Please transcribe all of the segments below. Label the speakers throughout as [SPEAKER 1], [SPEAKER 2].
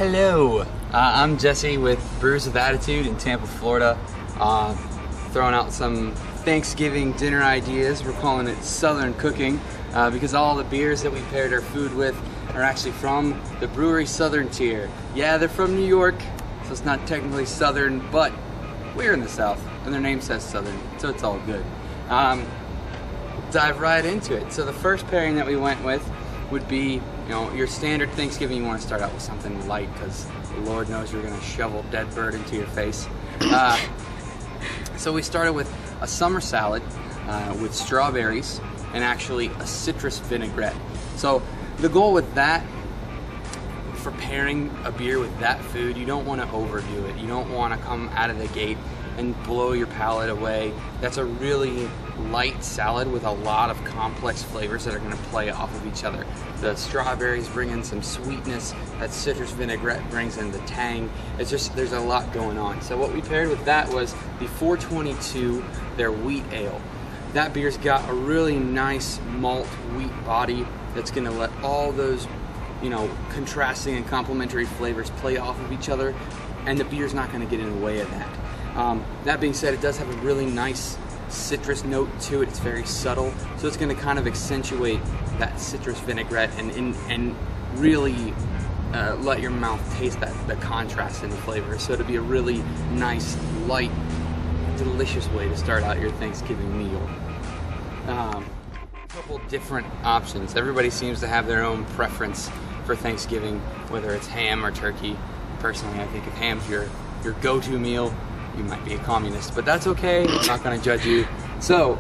[SPEAKER 1] Hello, I'm Jesse with Brews with Attitude in Tampa, Florida. Throwing out some Thanksgiving dinner ideas. We're calling it Southern Cooking because all the beers that we paired our food with are actually from the Brewery Southern tier. Yeah, they're from New York, so it's not technically Southern, but we're in the South, and their name says Southern, so it's all good. Dive right into it. So the first pairing that we went with would be, your standard Thanksgiving. You want to start out with something light because Lord knows you're going to shovel dead bird into your face. So we started with a summer salad with strawberries and actually a citrus vinaigrette. So the goal with that, for pairing a beer with that food, you don't want to overdo it. You don't want to come out of the gate and blow your palate away. That's a really light salad with a lot of complex flavors that are going to play off of each other. The strawberries bring in some sweetness, that citrus vinaigrette brings in the tang. It's just, there's a lot going on. So what we paired with that was the 422, their wheat ale. That beer's got a really nice malt wheat body that's going to let all those, contrasting and complementary flavors play off of each other, and the beer's not going to get in the way of that. That being said, it does have a really nice citrus note to it. It's very subtle, so it's going to kind of accentuate that citrus vinaigrette and really let your mouth taste the contrast in the flavor. So it'll be a really nice, light, delicious way to start out your Thanksgiving meal. A couple different options. Everybody seems to have their own preference for Thanksgiving, whether it's ham or turkey. Personally, I think if ham's your go-to meal, you might be a communist, but that's okay. I'm not going to judge you. So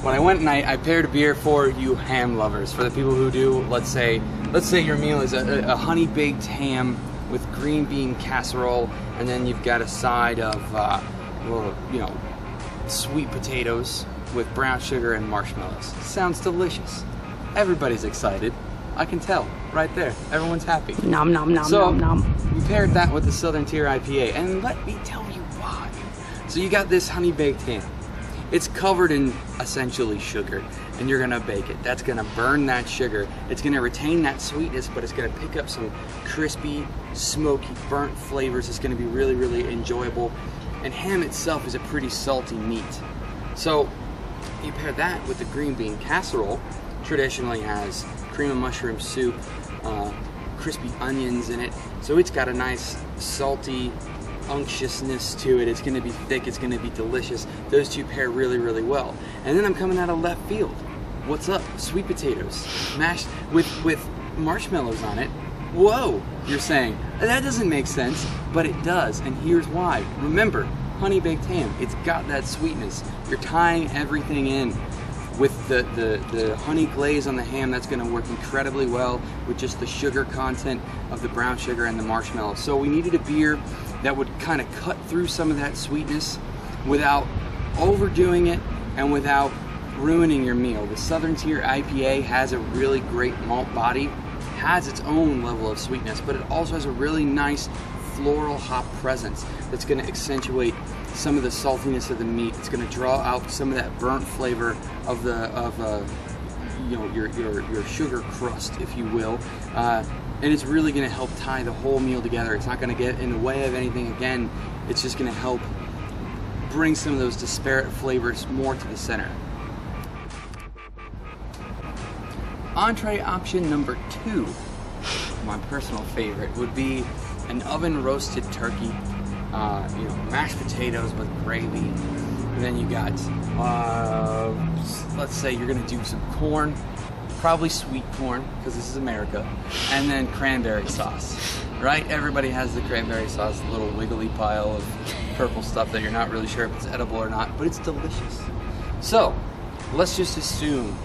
[SPEAKER 1] when I went and I paired a beer for you ham lovers, for the people who do, let's say your meal is a honey baked ham with green bean casserole, and then you've got a side of sweet potatoes with brown sugar and marshmallows. Sounds delicious. Everybody's excited. I can tell right there. Everyone's happy.
[SPEAKER 2] Nom nom nom nom nom.
[SPEAKER 1] We paired that with the Southern Tier IPA, and let me tell you why. So you got this honey baked ham. It's covered in essentially sugar, and you're gonna bake it. That's gonna burn that sugar. It's gonna retain that sweetness, but it's gonna pick up some crispy, smoky, burnt flavors. It's gonna be really, really enjoyable. And ham itself is a pretty salty meat. So you pair that with the green bean casserole. Traditionally has cream of mushroom soup, crispy onions in it, so it's got a nice salty unctuousness to it. It's going to be thick, it's going to be delicious. Those two pair really, really well. And then I'm coming out of left field. What's up? Sweet potatoes mashed with marshmallows on it. Whoa, you're saying that doesn't make sense, but it does, and here's why. Remember, honey baked ham, it's got that sweetness. You're tying everything in with the honey glaze on the ham. That's going to work incredibly well with just the sugar content of the brown sugar and the marshmallow. So we needed a beer that would kind of cut through some of that sweetness without overdoing it and without ruining your meal. The Southern Tier IPA has a really great malt body, has its own level of sweetness, but it also has a really nice floral hop presence that's going to accentuate some of the saltiness of the meat. It's going to draw out some of that burnt flavor of your sugar crust, if you will, and it's really going to help tie the whole meal together. It's not going to get in the way of anything. Again, it's just going to help bring some of those disparate flavors more to the center. Entree option number 2, my personal favorite, would be an oven roasted turkey. Mashed potatoes with gravy, and then you got, let's say you're gonna do some corn, probably sweet corn, because this is America, and then cranberry sauce, right? Everybody has the cranberry sauce, the little wiggly pile of purple stuff that you're not really sure if it's edible or not, but it's delicious. So, let's just assume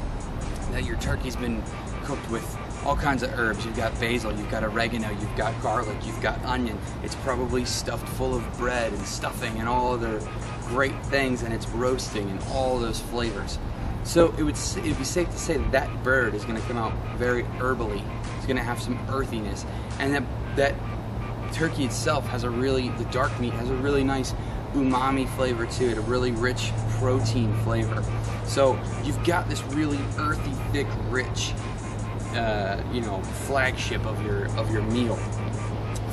[SPEAKER 1] that your turkey's been cooked with all kinds of herbs. You've got basil, you've got oregano, you've got garlic, you've got onion. It's probably stuffed full of bread and stuffing and all other great things, and it's roasting and all those flavors. So it'd be safe to say that bird is going to come out very herbally. It's going to have some earthiness, and that turkey itself has the dark meat has a really nice umami flavor to it, a really rich protein flavor. So you've got this really earthy, thick, rich flagship of your meal.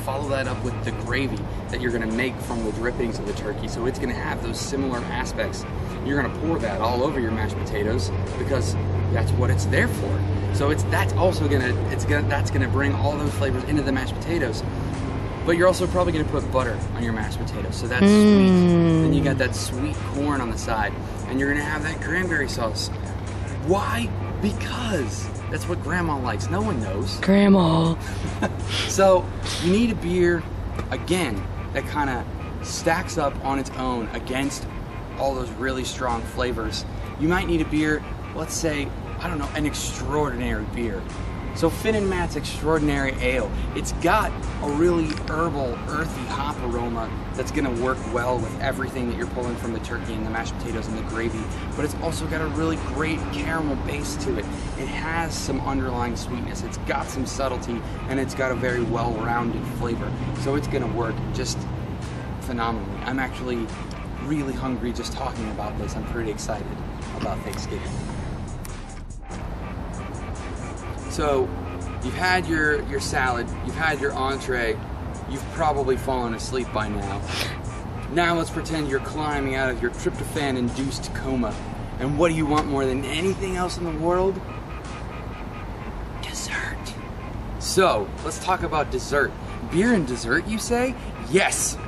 [SPEAKER 1] follow that up with the gravy that you're gonna make from the drippings of the turkey. So it's gonna have those similar aspects. You're gonna pour that all over your mashed potatoes because that's what it's there for. So that's gonna bring all those flavors into the mashed potatoes. But you're also probably gonna put butter on your mashed potatoes, so that's sweet. Then you got that sweet corn on the side, and you're gonna have that cranberry sauce. Why? Because that's what Grandma likes. No one knows.
[SPEAKER 2] Grandma.
[SPEAKER 1] So you need a beer, again, that kind of stacks up on its own against all those really strong flavors. You might need a beer, let's say, I don't know, an extraordinary beer. So Phin and Matt's Extraordinary Ale, it's got a really herbal, earthy hop aroma that's gonna work well with everything that you're pulling from the turkey and the mashed potatoes and the gravy, but it's also got a really great caramel base to it. It has some underlying sweetness, it's got some subtlety, and it's got a very well-rounded flavor. So it's gonna work just phenomenally. I'm actually really hungry just talking about this. I'm pretty excited about Thanksgiving. So you've had your salad, you've had your entree, you've probably fallen asleep by now. Now let's pretend you're climbing out of your tryptophan-induced coma. And what do you want more than anything else in the world? Dessert. So let's talk about dessert. Beer and dessert, you say? Yes,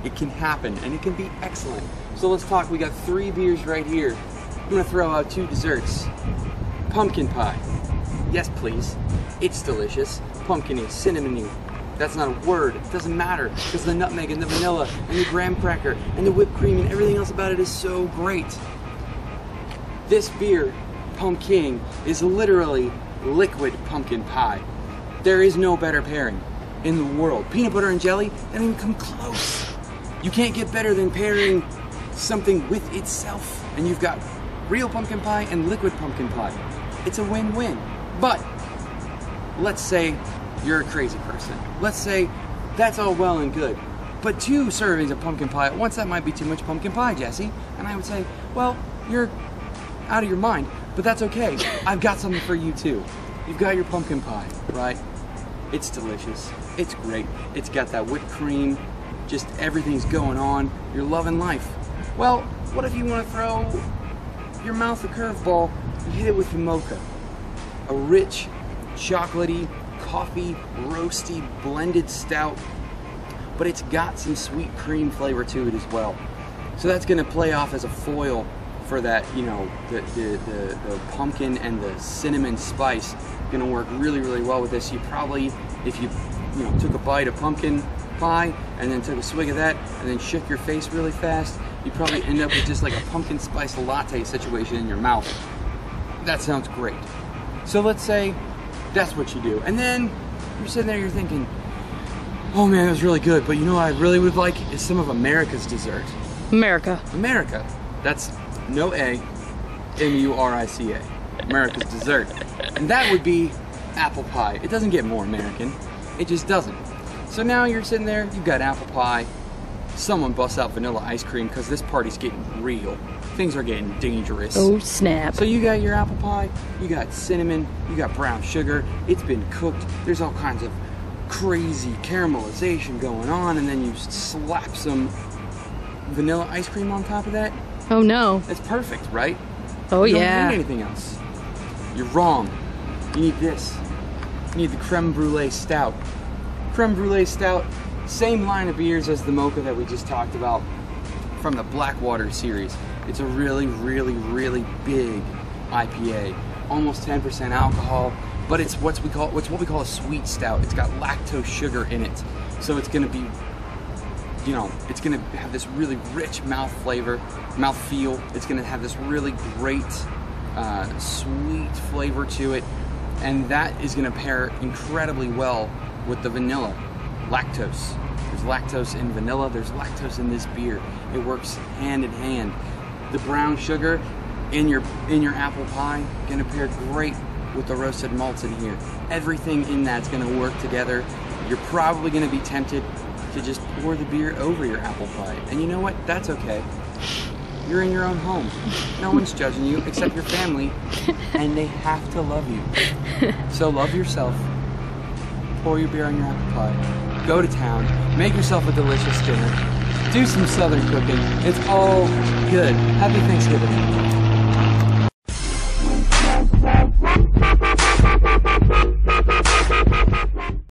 [SPEAKER 1] it can happen and it can be excellent. So let's talk, we got 3 beers right here. I'm gonna throw out 2 desserts. Pumpkin pie. Yes, please. It's delicious. Pumpkin-y, cinnamony. That's not a word. It doesn't matter because the nutmeg and the vanilla and the graham cracker and the whipped cream and everything else about it is so great. This beer, Pumking, is literally liquid pumpkin pie. There is no better pairing in the world. Peanut butter and jelly, they don't even come close. You can't get better than pairing something with itself. And you've got real pumpkin pie and liquid pumpkin pie. It's a win-win. But let's say you're a crazy person. Let's say that's all well and good, but 2 servings of pumpkin pie at once, that might be too much pumpkin pie, Jesse. And I would say, well, you're out of your mind, but that's okay. I've got something for you too. You've got your pumpkin pie, right? It's delicious. It's great. It's got that whipped cream. Just everything's going on. You're loving life. Well, what if you want to throw your mouth a curveball? You hit it with the Mokah. A rich, chocolatey, coffee, roasty, blended stout, but it's got some sweet cream flavor to it as well. So that's gonna play off as a foil for that, you know, the pumpkin and the cinnamon spice. Gonna work really, really well with this. You probably, if you took a bite of pumpkin pie and then took a swig of that and then shook your face really fast, you probably end up with just like a pumpkin spice latte situation in your mouth. That sounds great. So let's say that's what you do. And then you're sitting there, you're thinking, oh man, that was really good, but you know what I really would like is some of America's dessert.
[SPEAKER 2] America.
[SPEAKER 1] America. That's no A, M-U-R-I-C-A. America's dessert. And that would be apple pie. It doesn't get more American. It just doesn't. So now you're sitting there, you've got apple pie. Someone busts out vanilla ice cream because this party's getting real. Things are getting dangerous.
[SPEAKER 2] Oh, snap.
[SPEAKER 1] So you got your apple pie, you got cinnamon, you got brown sugar, it's been cooked, there's all kinds of crazy caramelization going on, and then you slap some vanilla ice cream on top of that.
[SPEAKER 2] Oh no.
[SPEAKER 1] That's perfect, right?
[SPEAKER 2] Oh
[SPEAKER 1] you
[SPEAKER 2] yeah.
[SPEAKER 1] don't need anything else. You're wrong. You need this. You need the creme brulee stout. Creme brulee stout, same line of beers as the Mokah that we just talked about from the Blackwater series. It's a really, really, really big IPA, almost 10% alcohol, but it's what we call a sweet stout. It's got lactose sugar in it, so it's going to be, it's going to have this really rich mouth feel. It's going to have this really great sweet flavor to it, and that is going to pair incredibly well with the vanilla, lactose. There's lactose in vanilla, there's lactose in this beer. It works hand in hand. The brown sugar in your apple pie gonna pair great with the roasted malts in here. Everything in that's gonna work together. You're probably gonna be tempted to just pour the beer over your apple pie. And you know what? That's okay. You're in your own home. No one's judging you except your family, and they have to love you. So love yourself pour your beer on your apple pie, go to town, make yourself a delicious dinner, do some southern cooking. It's all good. Happy Thanksgiving.